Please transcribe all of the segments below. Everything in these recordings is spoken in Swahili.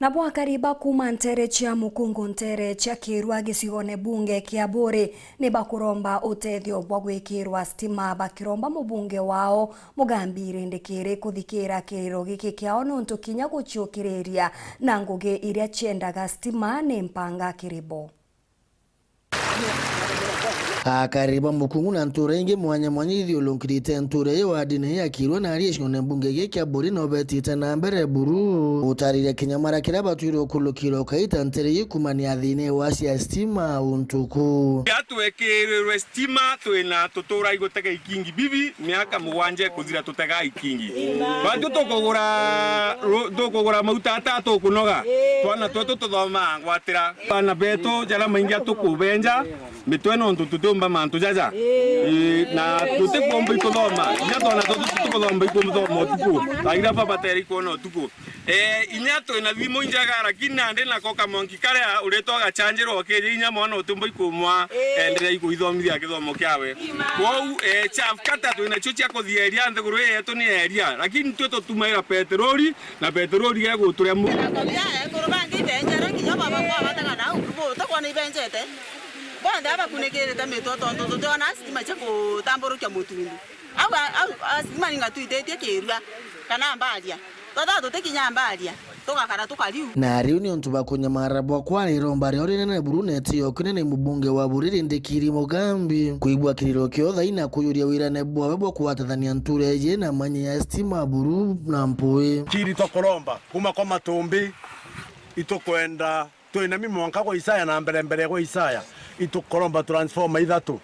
Nabo akariba kuma ntere chia mukungu ntere chia kirwa gisigone bunge kia bore ni bakuromba utethio bwa gwikirwa stima bakiromba mubunge wao mugambire ndekere kuthikira kiriro giki kiao nuntu kinya guciukiriria na ngugi iria ciendaga stima ni mpanga kiribo. Akariba mukungu na nture ingi mwanya ithiulunkirite nture iyo adine ya kirwa na arieshone mbunge giki aburi no betite na mbere buru utarire kinyamara kira batwiro kulukiro kaita ntere yikumani athine wasi ya stima untuku yatwekererwe stima twina tutura igotega ikingi bibi miaka mugwanje kuthira tutega ikingi bantu tukugura mauta atatu kunoga twana twetu tuthoma ngwatira bana betu jara maingia tukubenja mitweno tutumba mantu jaja na tutekomba ikuthoma nyatona tutukuthomba ikuthoma tuku agira baba teri kuona tuku inyato ina thimo injaga lakini nande na koka monki kare uretoga chanjero ke inya mwana utumba ikumwa endere ikuithomithia githomo kiawe kwou chaf kata tu ina chuchi akuthieria nthiguru yetu ni eria lakini tweto tumaira petroli na petroli yego turia mu kurubangite njara kinya baba kwa bataka na urubo to kwa ni benjete bonda aba kunekere tameto tonto tona stima chako tamborukia mutundu au stima ninga tuitetie kirwa kana mbalia toto tekinya mbalia tugakara tukaliu na riu ni ontu bakunyamara bwa kwari romba rio rinene buruneti yo kinene mubunge wa buriri ndikiri mugambi kuigwa kiriro kiotha ina kuyuria wirane bwa bwa kuwatathania nture ye na manya ya stima buru na mpui kiri tokoromba kuma kwa matumbi itokwenda twina mimwanka kwa Isaya na mbere kwa Isaya itukoromba transforma ithatu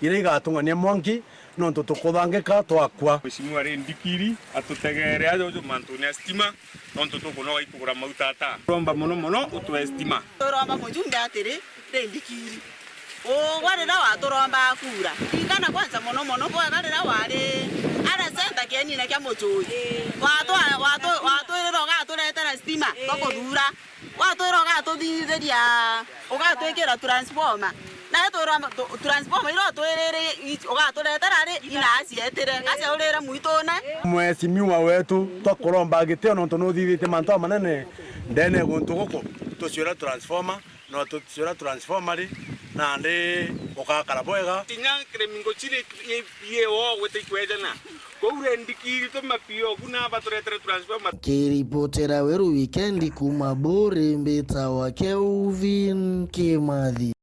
ire igatungania mwanki nonto tukuthangika twakwa mheshimiwa Ndikiri atutegere ajo mantu ne stima nonto tukunoga ikugura mauta ata romba muno utwe stima toromba mujumbe atiri Ndikiri warira waturomba kura ikana kwanza muno warira wari ara senta kieni na kya mujui watu gaturetera stima tokurura watu gatuthithiria ugatwikira transformer na transformer iro twirire ugaturetera ri inacietire kacia urire muitone mweshimiwa wetu tokuromba gitio nonto nuthithite manto manene ndene guntu guku tuciura transformer no tuciura transformer ri na ndi ukakara bwega tinya kremingo chire ye o wete kwejana koure Ndikiri to mapio kuna baturetere transformer kiripotera weru weekend kuma bore mbeta wa Kelvin Kimathi.